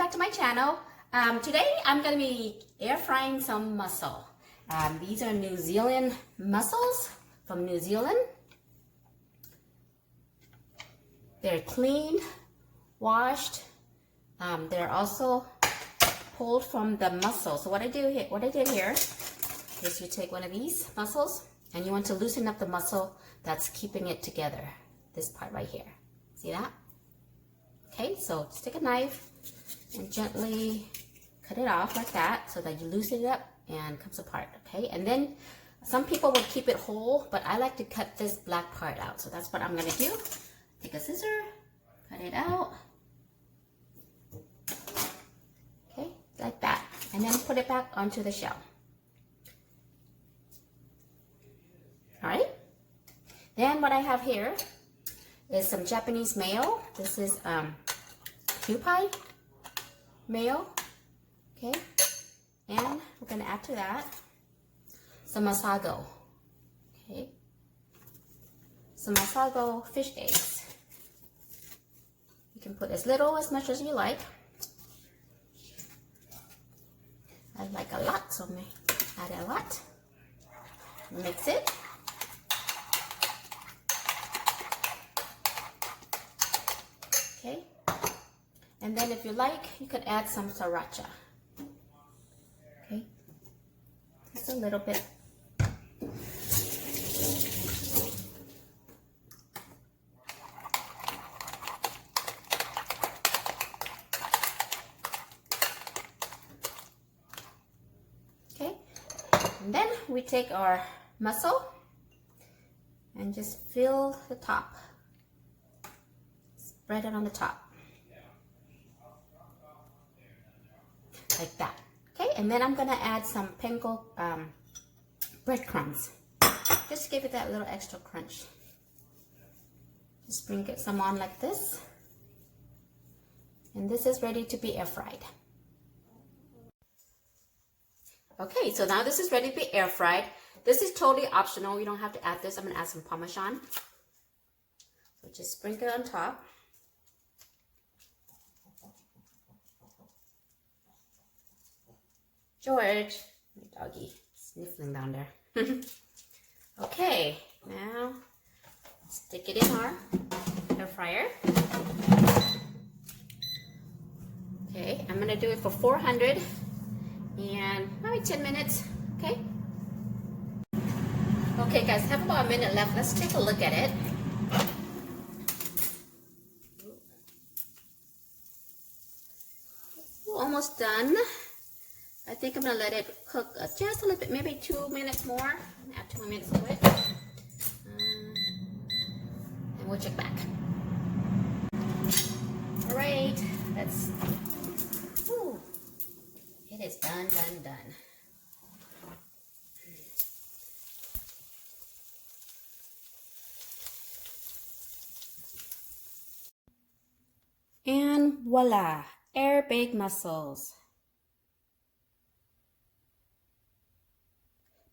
back to my channel. Today I'm going to be air frying some mussel. These are New Zealand mussels from New Zealand. They're cleaned, washed. They're also pulled from the mussel. So what I did here is you take one of these mussels and you want to loosen up the mussel that's keeping it together. This part right here. See that? Okay, so just take a knife and gently cut it off like that so that you loosen it up and it comes apart, okay? And then some people will keep it whole, but I like to cut this black part out. So that's what I'm gonna do. Take a scissor, cut it out. Okay, like that. And then put it back onto the shell. All right? Then what I have here is some Japanese mayo. This is Kewpie mayo, okay? And we're gonna add to that some Masago, okay? Some Masago fish eggs. You can put as little, as much as you like. I like a lot, so I'm gonna add a lot. Mix it. Okay. And then if you like, you could add some Sriracha. Okay. Just a little bit. Okay. And then we take our mussel and just fill the top. Spread it on the top. Like that. Okay, and then I'm gonna add some Panko breadcrumbs. Just to give it that little extra crunch. Just sprinkle some on like this. And this is ready to be air fried. Okay, so now this is ready to be air fried. This is totally optional. You don't have to add this. I'm gonna add some Parmesan. So just sprinkle it on top. George, my doggy, sniffling down there. Okay, now stick it in our air fryer. Okay, I'm gonna do it for 400 and maybe 10 minutes, okay? Okay guys, I have about a minute left. Let's take a look at it. Almost done. I think I'm gonna let it cook just a little bit, maybe 2 minutes more. Add 2 minutes to it. And we'll check back. All right, let's, whew, it is done. And voila, air baked mussels.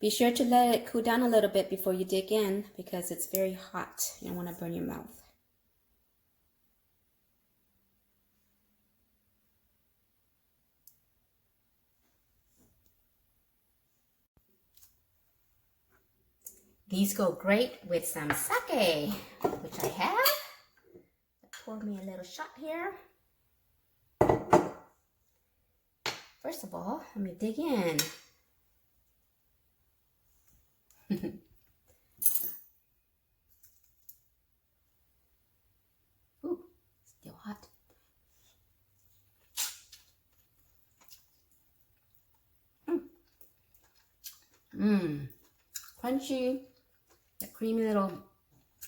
Be sure to let it cool down a little bit before you dig in because it's very hot. You don't want to burn your mouth. These go great with some sake, which I have. Pour me a little shot here. First of all, let me dig in. Ooh, still hot. Crunchy, that creamy little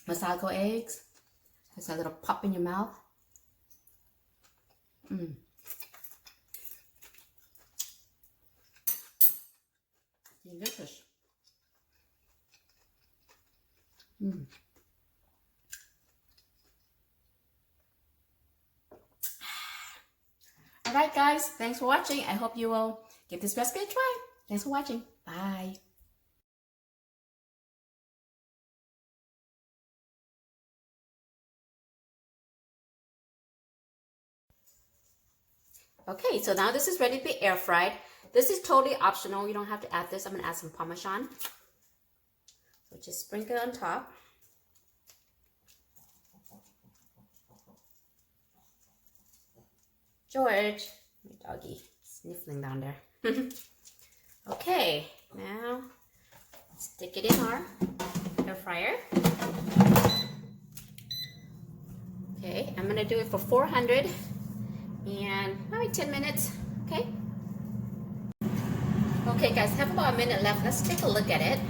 Masago eggs. Has a little pop in your mouth. Delicious. Alright guys, thanks for watching. I hope you will give this recipe a try. Thanks for watching. Bye. Okay, so now this is ready to be air fried. This is totally optional. You don't have to add this. I'm gonna add some Parmesan. So just sprinkle it on top. George, my doggy, sniffling down there. Okay, now stick it in our air fryer. Okay, I'm gonna do it for 400 and maybe 10 minutes, okay? Okay guys, have about a minute left. Let's take a look at it.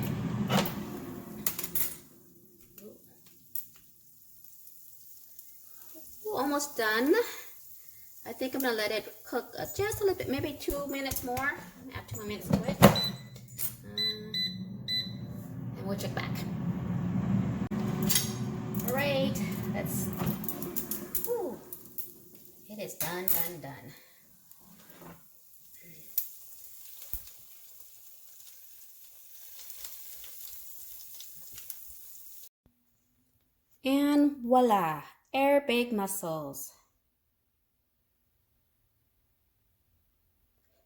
Ooh, almost done. I think I'm gonna let it cook just a little bit, maybe 2 minutes more. Add 2 more minutes to it. And we'll check back. All right, let's, ooh, it is done. And voila, air baked mussels.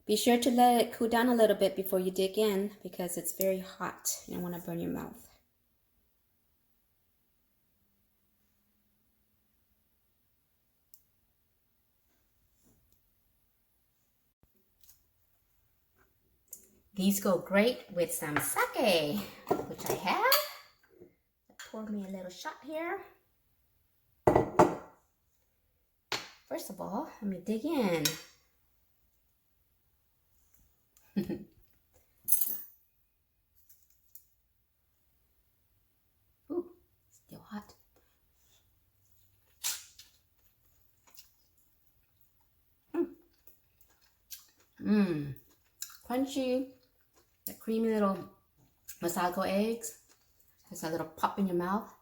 Be sure to let it cool down a little bit before you dig in because it's very hot. You don't want to burn your mouth. These go great with some sake, which I have. Pour me a little shot here. First of all, let me dig in. Ooh, still hot. Crunchy, the creamy little Masago eggs. Just a little pop in your mouth.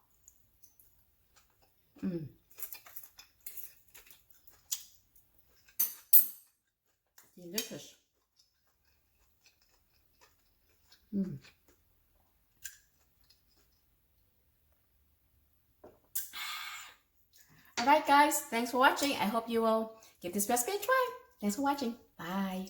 Delicious. Alright guys, thanks for watching. I hope you will give this recipe a try. Thanks for watching. Bye.